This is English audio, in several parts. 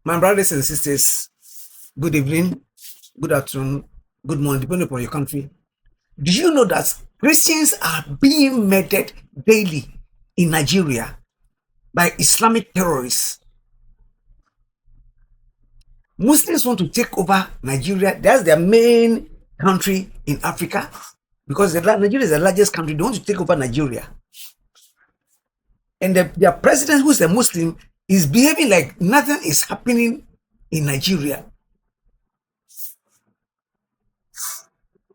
My brothers and sisters, good evening, good afternoon, good morning, depending upon your country. Do you know that Christians are being murdered daily in Nigeria by Islamic terrorists? Muslims want to take over Nigeria. That's their main country in Africa because Nigeria is the largest country. They want to take over Nigeria. And their president, who is a Muslim, is behaving like nothing is happening in Nigeria.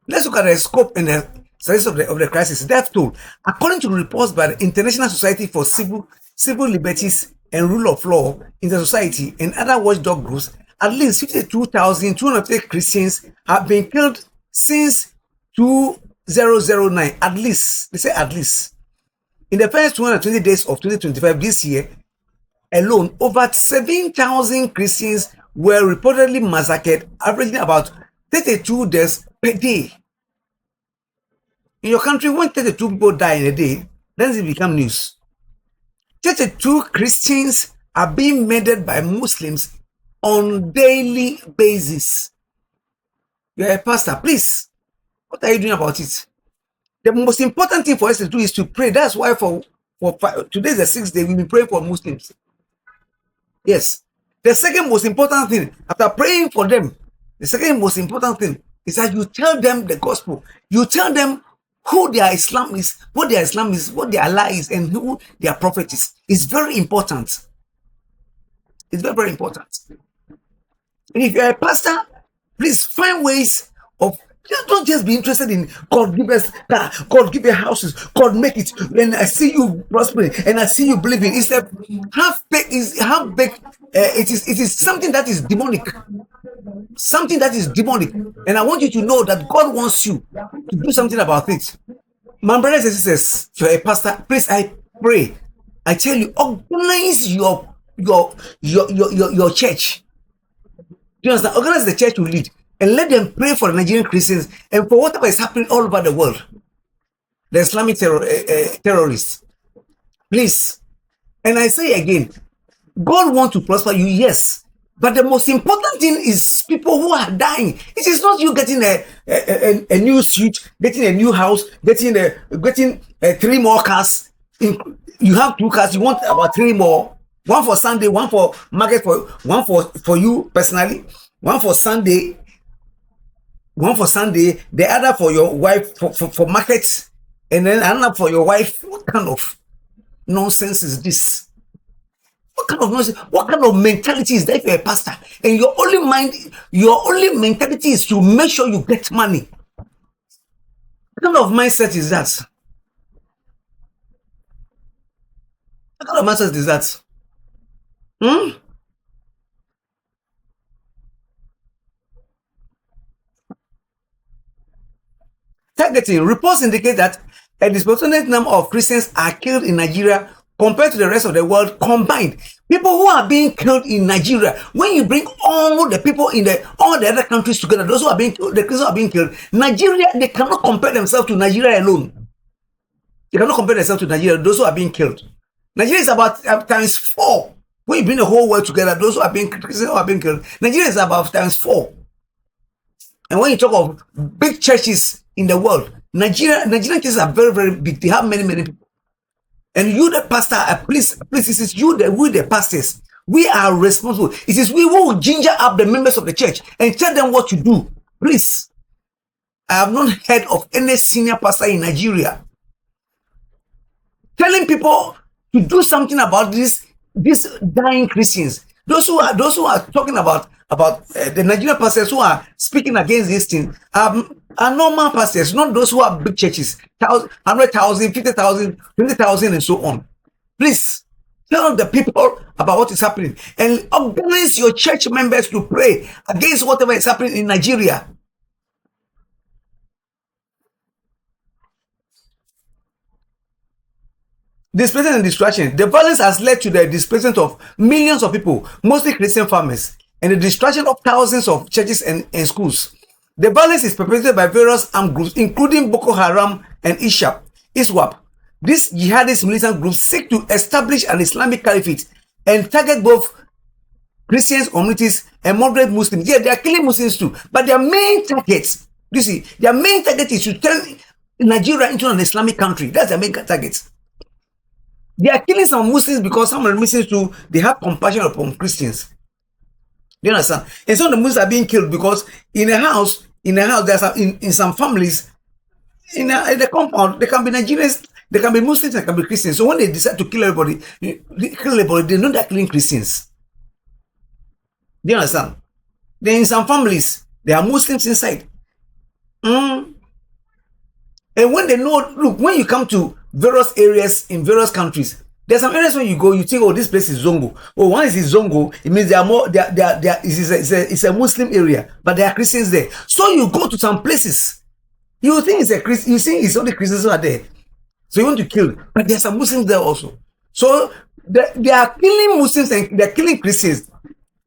Let's look at the scope and the size of the crisis. Death toll, according to reports by the International Society for Civil Liberties and Rule of Law in the society and other watchdog groups, at least 52,250 Christians have been killed since 2009. At least, they say at least. In the first 220 days of 2025 this year alone, over 7,000 Christians were reportedly massacred, averaging about 32 deaths per day. In your country, when 32 people die in a day, then it becomes news. 32 Christians are being murdered by Muslims on daily basis. You're a pastor, please. What are you doing about it? The most important thing for us to do is to pray. That's why for today is the 6th day, we've been praying for Muslims. Yes. The second most important thing, after praying for them, the second most important thing is that you tell them the gospel. You tell them who their Islam is, what their Allah is, and who their prophet is. It's very important. It's very, very important. And if you're a pastor, please find ways of, don't just be interested in God give us that, God give you houses, God make it, and I see you prospering, and I see you believing. It's a it is something that is demonic. Something that is demonic. And I want you to know that God wants you to do something about it. My brothers and sisters, if you're a pastor, please, I pray. I tell you, organize your church. Do you understand? Organize the church you lead and let them pray for the Nigerian Christians and for whatever is happening all over the world. The Islamic terrorists. Please. And I say again, God wants to prosper you, yes. But the most important thing is people who are dying. It is not you getting a new suit, getting a new house, getting 3 more cars. You have 2 cars, you want about 3 more. One for Sunday, one for market, one for you personally, one for Sunday, the other for your wife for market, and then another for your wife. What kind of nonsense is this? What kind of nonsense? What kind of mentality is that if you're a pastor and your only mentality is to make sure you get money? What kind of mindset is that? What kind of mindset is that? Targeting. Reports indicate that a disproportionate number of Christians are killed in Nigeria compared to the rest of the world combined. People who are being killed in Nigeria, when you bring all the people in all the other countries together, those who are being killed, the Christians are being killed. Nigeria, they cannot compare themselves to Nigeria alone. They cannot compare themselves to Nigeria, those who are being killed. Nigeria is about times 4. When you bring the whole world together, those who are being Christians who are being killed, Nigeria is about times 4. And when you talk of big churches in the world, Nigerian churches are very, very big. They have many, many people. And you, the pastor, please, it is we the pastors. We are responsible. It is we who will ginger up the members of the church and tell them what to do. Please. I have not heard of any senior pastor in Nigeria telling people to do something about these dying Christians. Those who are talking about the Nigerian pastors who are speaking against this thing are normal pastors, not those who have big churches, 100,000, 50,000, 20,000, and so on. Please tell the people about what is happening and organize your church members to pray against whatever is happening in Nigeria. Displacement and destruction. The violence has led to the displacement of millions of people, mostly Christian farmers, and the destruction of thousands of churches and schools. The violence is perpetrated by various armed groups, including Boko Haram and ISWAP. These jihadist militant groups seek to establish an Islamic caliphate and target both Christians, communities, and moderate Muslims. Yeah, they are killing Muslims too. But their main target, you see, their main target is to turn Nigeria into an Islamic country. That's their main target. They are killing some Muslims because some of the Muslims too, they have compassion upon Christians. Do you understand? And some of the Muslims are being killed because in a house, there's in some families, in the compound, there can be Nigerians, there can be Muslims, there can be Christians. So when they decide to kill everybody, they know they're killing Christians. Do you understand? Then in some families, there are Muslims inside. And when they know, look, when you come to various areas in various countries, there's some areas when you go, you think, oh, this place is Zongo. Oh, one is Zongo, it means there are more, it's a Muslim area, but there are Christians there. So you go to some places, you think it's a Christian, you think it's only Christians who are there. So you want to kill, but there's some Muslims there also. So they are killing Muslims and they're killing Christians.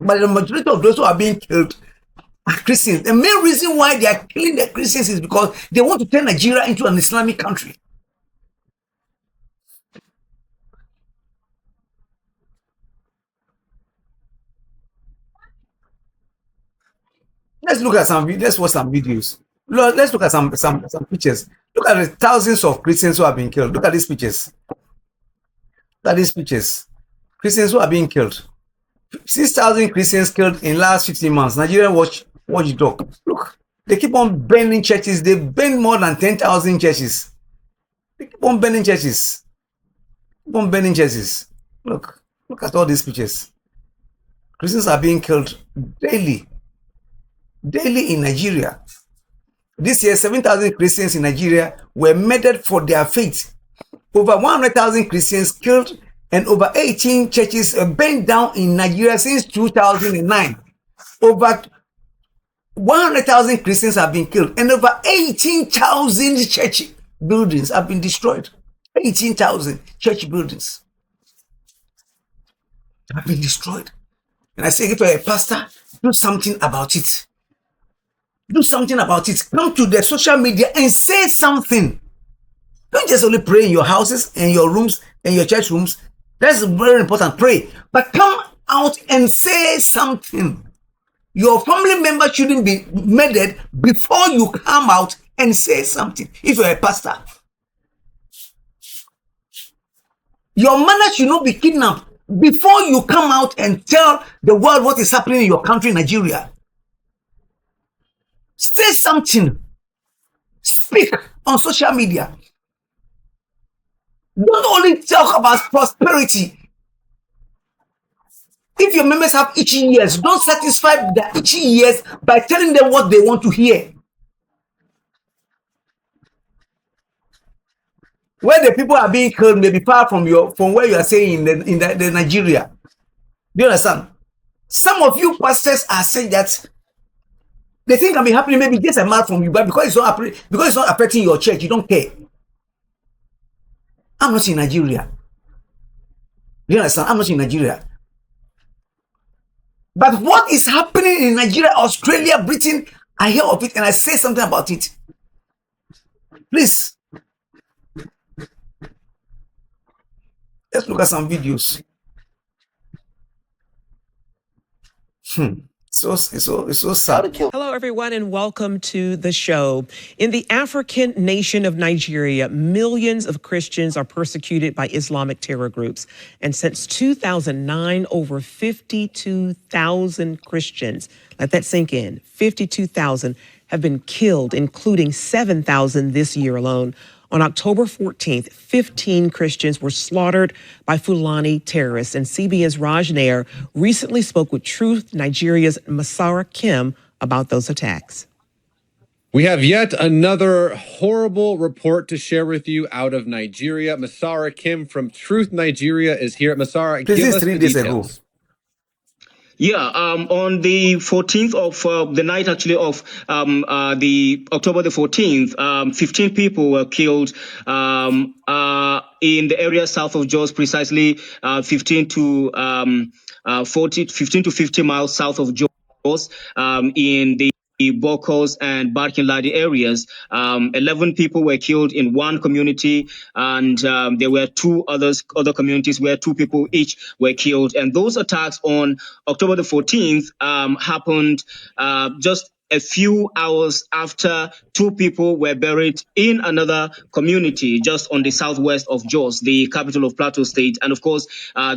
But the majority of those who are being killed are Christians. The main reason why they are killing the Christians is because they want to turn Nigeria into an Islamic country. Let's look at some. Let's watch some videos. Let's look at some pictures. Look at the thousands of Christians who have been killed. Look at these pictures. Look at these pictures. Christians who are being killed. 6,000 Christians killed in last 15 months. Nigerian watchdog. Look, they keep on burning churches. They burned more than 10,000 churches. They keep on burning churches. Keep on burning churches. Look at all these pictures. Christians are being killed daily in Nigeria. This year, 7,000 Christians in Nigeria were murdered for their faith. Over 100,000 Christians killed and over 18 churches burned down in Nigeria since 2009. Over 100,000 Christians have been killed and over 18,000 church buildings have been destroyed. 18,000 church buildings have been destroyed. And I say, if you're a pastor, do something about it. Do something about it. Come to the social media and say something. Don't just only pray in your houses and your rooms and your church rooms. That's very important. Pray. But come out and say something. Your family member shouldn't be murdered before you come out and say something. If you're a pastor, your mother should not be kidnapped before you come out and tell the world what is happening in your country, Nigeria. Say something. Speak on social media. Don't only talk about prosperity. If your members have itchy ears, don't satisfy their itchy ears by telling them what they want to hear. Where the people are being killed may be far from where you are saying in the Nigeria. Do you understand? Some of you pastors are saying that the thing can be happening maybe just a mile from you, but because it's not affecting your church, you don't care. I'm not in Nigeria. Do you understand? I'm not in Nigeria. But what is happening in Nigeria, Australia, Britain, I hear of it and I say something about it. Please. Let's look at some videos. It's so sad. Hello, everyone, and welcome to the show. In the African nation of Nigeria, millions of Christians are persecuted by Islamic terror groups. And since 2009, over 52,000 Christians, let that sink in, 52,000 have been killed, including 7,000 this year alone. On October 14th, 15 Christians were slaughtered by Fulani terrorists, and CBN's Raj Nair recently spoke with Truth Nigeria's Masara Kim about those attacks. We have yet another horrible report to share with you out of Nigeria. Masara Kim from Truth Nigeria is here. Masara, give us the details. Yeah, on the 14th of the night, actually, of the October the 14th, 15 people were killed in the area south of Jos, precisely 15 to 50 miles south of Jos, in the Bokos and Barkin-Ladi areas. 11 people were killed in one community, and there were two other communities where 2 people each were killed. And those attacks on October the 14th happened just a few hours after 2 people were buried in another community just on the southwest of Jos, the capital of Plateau State. And of course,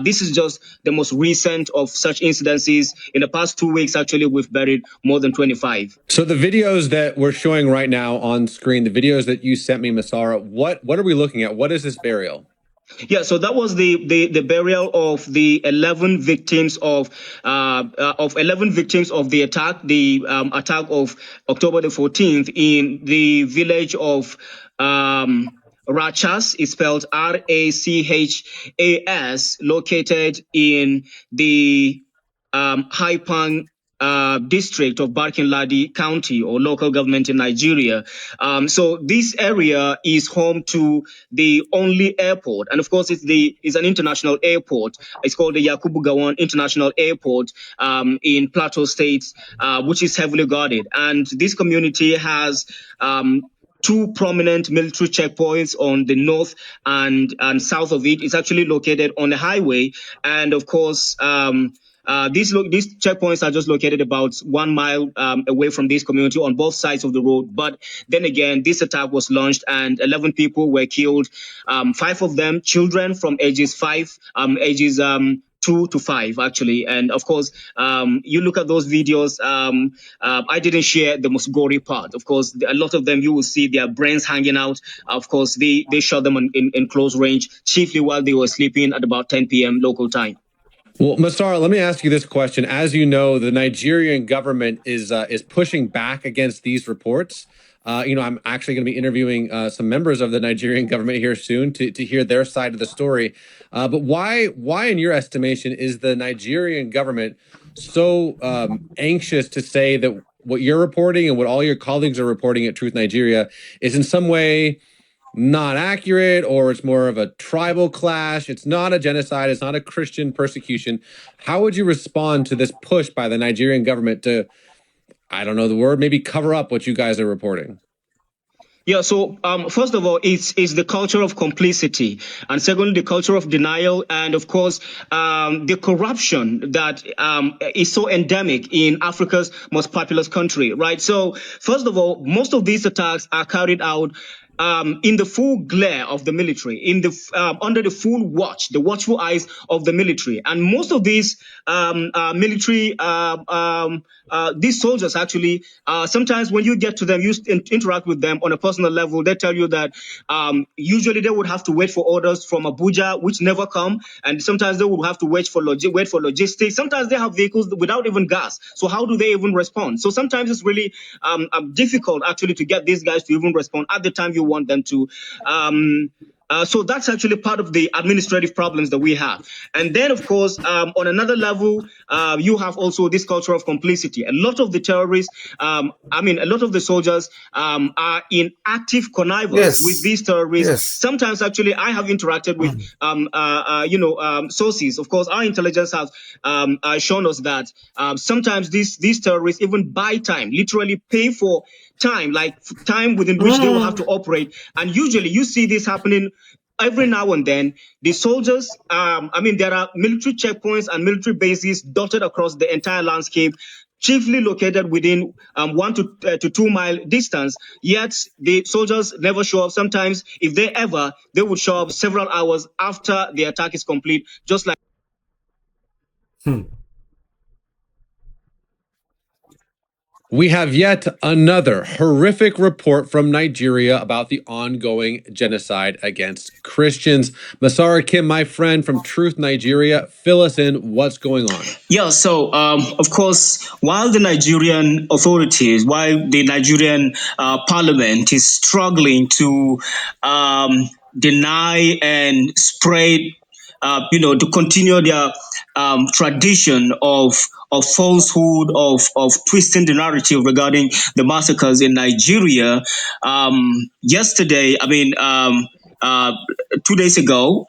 this is just the most recent of such incidences. In the past 2 weeks, actually, we've buried more than 25. So the videos that we're showing right now on screen, the videos that you sent me, Massara, what are we looking at? What is this burial? Yeah, so that was the burial of the 11 victims of 11 victims of the attack, attack of October the 14th in the village of Rachas. It's spelled Rachas, located in the Haipang district of Barkin-Ladi County or local government in Nigeria. So this area is home to the only airport, and of course it's an international airport. It's called the Yakubu Gowon International Airport in Plateau State, which is heavily guarded. And this community has 2 prominent military checkpoints on the north and south of it. It's actually located on the highway, and of course, these checkpoints are just located about 1 mile away from this community on both sides of the road. But then again, this attack was launched and 11 people were killed. 5 of them children from ages 2 to 5, actually. And of course, you look at those videos. I didn't share the most gory part. Of course, a lot of them you will see their brains hanging out. Of course, they shot them in close range, chiefly while they were sleeping at about 10 p.m. local time. Well, Massara, let me ask you this question. As you know, the Nigerian government is pushing back against these reports. I'm actually going to be interviewing some members of the Nigerian government here soon to hear their side of the story. But why, in your estimation, is the Nigerian government so anxious to say that what you're reporting and what all your colleagues are reporting at Truth Nigeria is in some way not accurate, or it's more of a tribal clash? It's not a genocide. It's not a Christian persecution. How would you respond to this push by the Nigerian government to, I don't know the word, maybe cover up what you guys are reporting? Yeah, so first of all, it's the culture of complicity, and secondly, the culture of denial, and of course, the corruption that is so endemic in Africa's most populous country, right? So first of all, most of these attacks are carried out in the full glare of the military, under the full watch, the watchful eyes of the military. And most of these military, these soldiers actually, sometimes when you get to them, you interact with them on a personal level, they tell you that usually they would have to wait for orders from Abuja, which never come. And sometimes they would have to wait for logistics. Sometimes they have vehicles without even gas. So how do they even respond? So sometimes it's really difficult actually to get these guys to even respond at the time you want them to. So that's actually part of the administrative problems that we have. And then, of course, on another level, you have also this culture of complicity. A lot of the terrorists, a lot of the soldiers are in active connivance with these terrorists. Yes. Sometimes, actually, I have interacted with, sources. Of course, our intelligence has shown us that sometimes these terrorists even buy time, literally pay for time, like time within which they will have to operate. And usually you see this happening every now and then. The soldiers, there are military checkpoints and military bases dotted across the entire landscape, chiefly located within 1 to 2 mile distance. Yet the soldiers never show up. Sometimes, if they would show up several hours after the attack is complete, just like. We have yet another horrific report from Nigeria about the ongoing genocide against Christians. Massara Kim, my friend from Truth Nigeria, fill us in. What's going on? Yeah, so of course, while the Nigerian authorities, while the Nigerian parliament is struggling to deny and spread, to continue their tradition of falsehood, of twisting the narrative regarding the massacres in Nigeria. Yesterday, 2 days ago,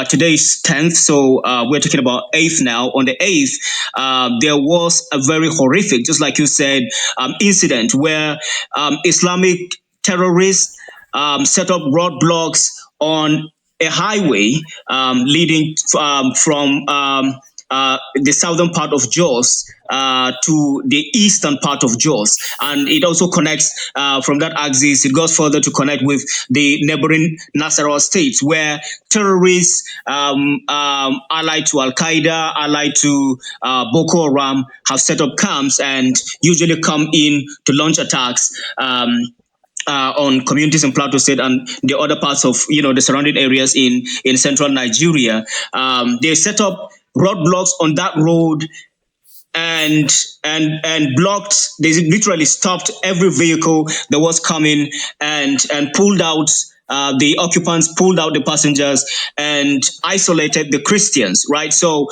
today is 10th, so we're talking about 8th now. On the 8th, there was a very horrific, just like you said, incident where Islamic terrorists set up roadblocks on a highway leading from the southern part of Jos to the eastern part of Jos, and it also connects from that axis. It goes further to connect with the neighboring Nasarawa states, where terrorists allied to Al Qaeda, allied to Boko Haram, have set up camps and usually come in to launch attacks. On communities in Plateau State and the other parts of the surrounding areas in central Nigeria, they set up roadblocks on that road and blocked. They literally stopped every vehicle that was coming and pulled out. The occupants pulled out the passengers and isolated the Christians, right? So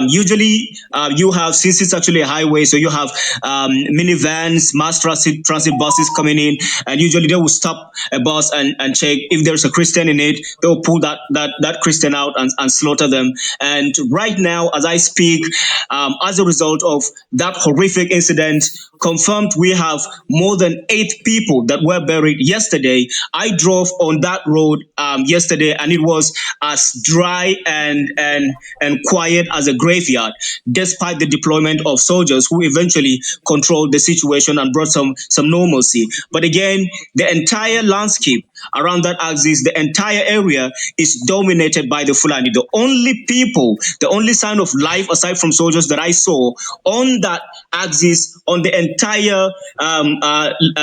usually you have, since it's actually a highway, so you have minivans, mass transit buses coming in, and usually they will stop a bus and check if there's a Christian in it. They'll pull that Christian out and slaughter them. And right now, as I speak, as a result of that horrific incident, confirmed we have more than 8 people that were buried yesterday. I drove on that road yesterday, and it was as dry and quiet as a graveyard, despite the deployment of soldiers who eventually controlled the situation and brought some normalcy. But again, the entire landscape around that axis, the entire area is dominated by the Fulani. The only sign of life aside from soldiers that I saw on that axis, on the entire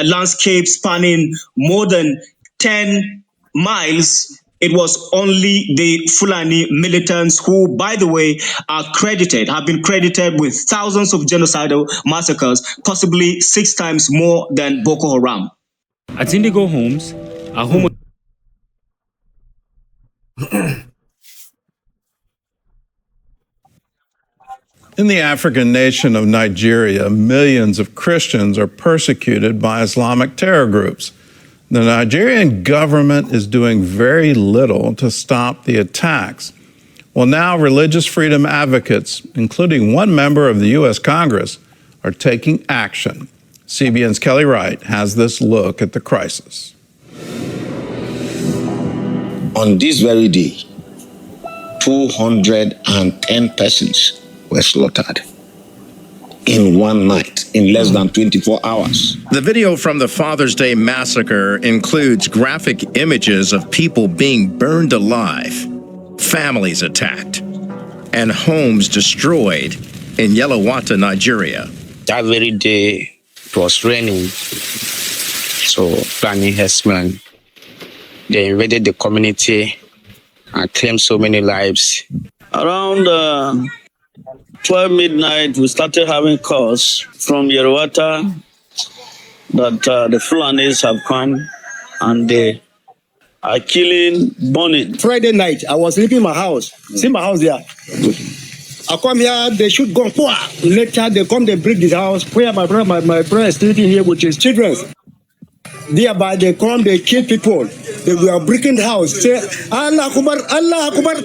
landscape spanning more than 10 miles, it was only the Fulani militants who, by the way, have been credited with thousands of genocidal massacres, possibly 6 times more than Boko Haram. At Indigo Homes, a home. In the African nation of Nigeria, millions of Christians are persecuted by Islamic terror groups. The Nigerian government is doing very little to stop the attacks. Well, now religious freedom advocates, including one member of the U.S. Congress, are taking action. CBN's Kelly Wright has this look at the crisis. On this very day, 210 persons were slaughtered in one night, in less than 24 hours. The video from the Father's Day massacre includes graphic images of people being burned alive, families attacked, and homes destroyed in Yelawata, Nigeria. That very day, it was raining, so Fulani herdsmen, they invaded the community and claimed so many lives. Around 12 midnight, we started having calls from Yelawata that the Fulanis have come and they are killing, burning. Friday night, I was leaving my house. See my house there. I come here, they shoot gun. Later, they come, they break this house. Where my brother is sleeping here with his children. Thereby, they come, they kill people. They were breaking the house. Say, Allah Akbar, Allah Akbar,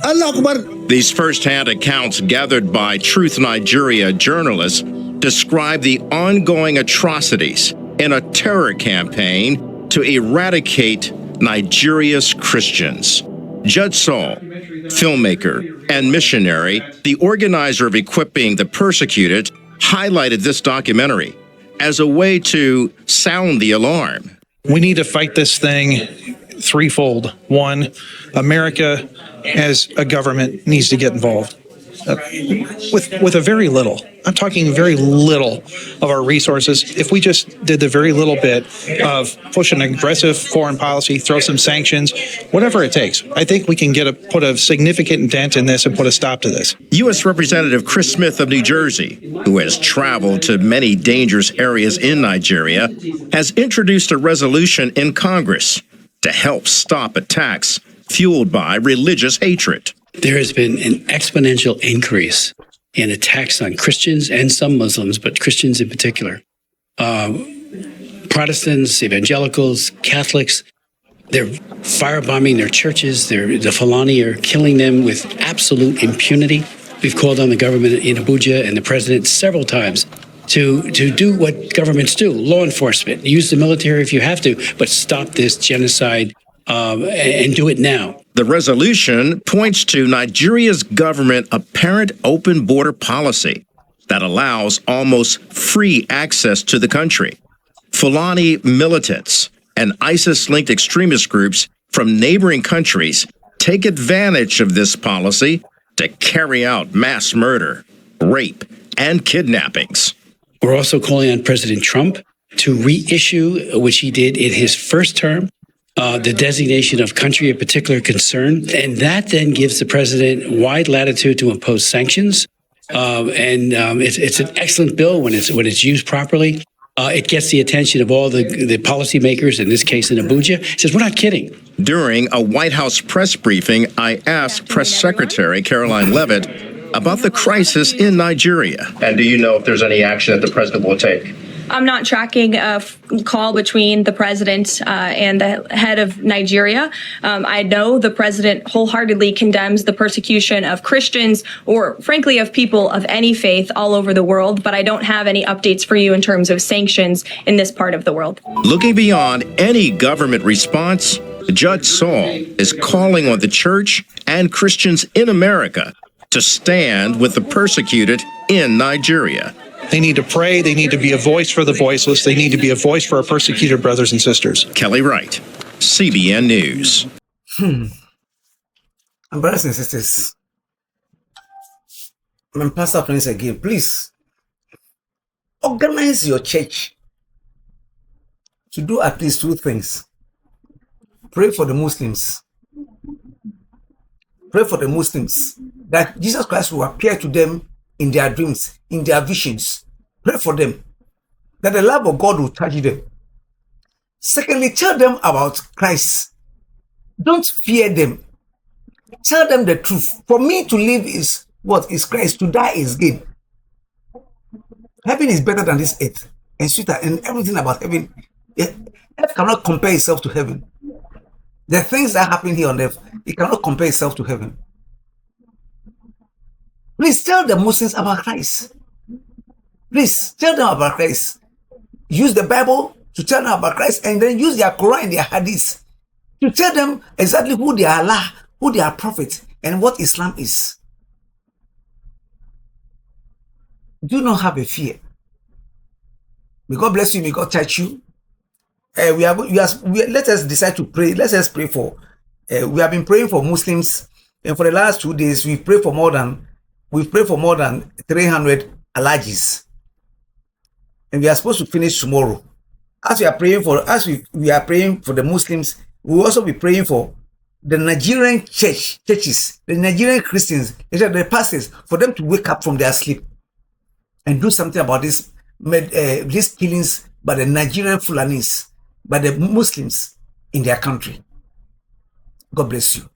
Allah Akbar. These first-hand accounts gathered by Truth Nigeria journalists describe the ongoing atrocities in a terror campaign to eradicate Nigeria's Christians. Judge Saul, filmmaker and missionary, the organizer of equipping the persecuted, highlighted this documentary as a way to sound the alarm. We need to fight this thing threefold. One, America as a government needs to get involved with a very little. I'm talking very little of our resources. If we just did the very little bit of push an aggressive foreign policy, throw some sanctions, whatever it takes, I think we can put a significant dent in this and put a stop to this. U.S. Representative Chris Smith of New Jersey, who has traveled to many dangerous areas in Nigeria, has introduced a resolution in Congress to help stop attacks fueled by religious hatred. There has been an exponential increase in attacks on Christians and some Muslims, but Christians in particular. Protestants, evangelicals, Catholics, They're firebombing their churches. The Fulani are killing them with absolute impunity. We've called on the government in Abuja and the president several times to do what governments do, law enforcement. Use the military if you have to, but stop this genocide and do it now. The resolution points to Nigeria's government's apparent open border policy that allows almost free access to the country. Fulani militants and ISIS-linked extremist groups from neighboring countries take advantage of this policy to carry out mass murder, rape, and kidnappings. We're also calling on President Trump to reissue, which he did in his first term, the designation of country of particular concern. And that then gives the president wide latitude to impose sanctions. It's an excellent bill when it's used properly. It gets the attention of all the policymakers, in this case in Abuja. It says, we're not kidding. During a White House press briefing, I asked Press Secretary Caroline Leavitt about the crisis in Nigeria. And do you know if there's any action that the president will take? I'm not tracking a call between the president and the head of Nigeria. I know the president wholeheartedly condemns the persecution of Christians or, frankly, of people of any faith all over the world, but I don't have any updates for you in terms of sanctions in this part of the world. Looking beyond any government response, Judge Saul is calling on the church and Christians in America to stand with the persecuted in Nigeria. They need to pray. They need to be a voice for the voiceless. They need to be a voice for our persecuted brothers and sisters. Kelly Wright, CBN News. And brothers and sisters, my pastor friends again, please organize your church to do at least two things. Pray for the Muslims. Pray for the Muslims that Jesus Christ will appear to them in their dreams, in their visions. Pray for them that the love of God will touch them. Secondly, tell them about Christ. Don't fear them. Tell them the truth. For me to live is what is Christ, to die is gain. Heaven is better than this earth and sweeter, and everything about heaven. Earth cannot compare itself to heaven. The things that happen here on earth, it cannot compare itself to heaven. Please tell the Muslims about Christ. Please tell them about Christ. Use the Bible to tell them about Christ, and then use their Quran and their Hadith to tell them exactly who they are Allah, who they are prophet, and what Islam is. Do not have a fear. May God bless you. May God touch you. Let us decide to pray. Let us pray for. We have been praying for Muslims, and for the last 2 days, we've prayed for more than 300 allergies, and we are supposed to finish tomorrow. As we are praying for the Muslims, we will also be praying for the Nigerian churches, the Nigerian Christians, the pastors, for them to wake up from their sleep and do something about these killings by the Nigerian Fulanis, by the Muslims in their country. God bless you.